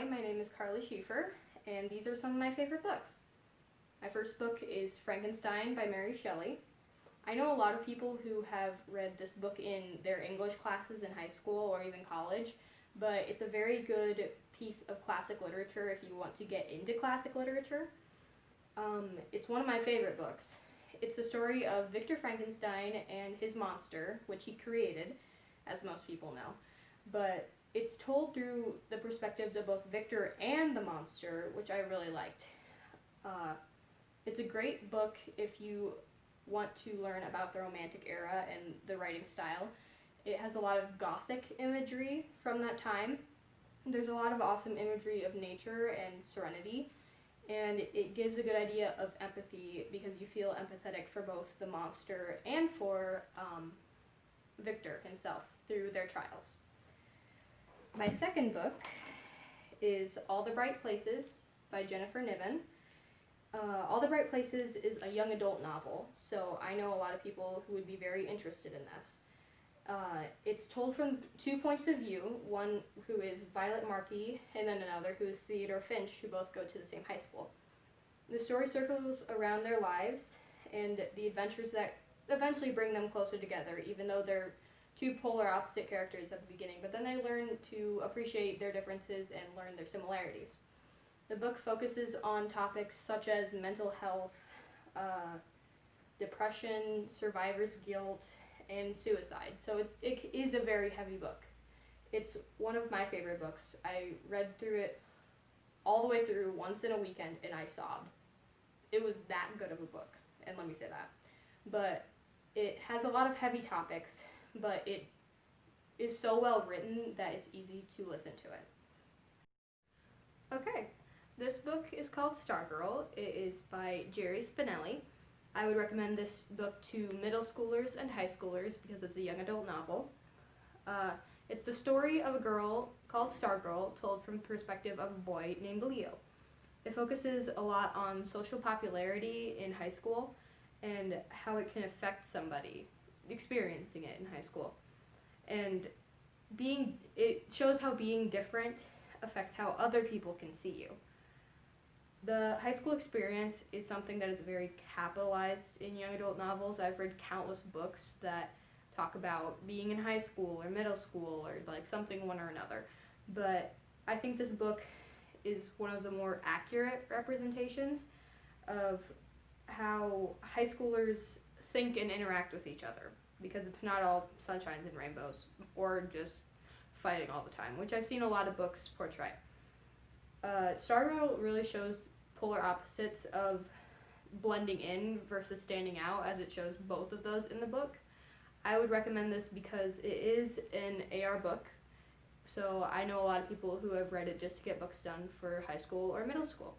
Hi, my name is Carly Schieffer, and these are some of my favorite books. My first book is Frankenstein by Mary Shelley. I know a lot of people who have read this book in their English classes in high school or even college, but it's a very good piece of classic literature if you want to get into classic literature. It's one of my favorite books. It's the story of Victor Frankenstein and his monster, which he created, as most people know. But it's told through the perspectives of both Victor and the monster, which I really liked. It's a great book if you want to learn about the Romantic era and the writing style. It has a lot of Gothic imagery from that time. There's a lot of awesome imagery of nature and serenity, and it gives a good idea of empathy because you feel empathetic for both the monster and for Victor himself through their trials. My second book is All the Bright Places by Jennifer Niven. All the Bright Places is a young adult novel, so I know a lot of people who would be very interested in this. It's told from two points of view, one who is Violet Markey and then another who is Theodore Finch, who both go to the same high school. The story circles around their lives and the adventures that eventually bring them closer together, even though they're two polar opposite characters at the beginning, but then they learn to appreciate their differences and learn their similarities. The book focuses on topics such as mental health, depression, survivor's guilt, and suicide. So it is a very heavy book. It's one of my favorite books. I read through it all the way through once in a weekend and I sobbed. It was that good of a book, and let me say that. But it has a lot of heavy topics, but it is so well written that it's easy to listen to it. Okay, this book is called Stargirl. It is by Jerry Spinelli. I would recommend this book to middle schoolers and high schoolers because it's a young adult novel. It's the story of a girl called Stargirl told from the perspective of a boy named Leo. It focuses a lot on social popularity in high school and how it can affect somebody experiencing it in high school. And it shows how being different affects how other people can see you. The high school experience is something that is very capitalized in young adult novels. I've read countless books that talk about being in high school or middle school or like something one or another. But I think this book is one of the more accurate representations of how high schoolers think and interact with each other, because it's not all sunshines and rainbows or just fighting all the time, which I've seen a lot of books portray. Stargirl really shows polar opposites of blending in versus standing out, as it shows both of those in the book. I would recommend this because it is an AR book, so I know a lot of people who have read it just to get books done for high school or middle school.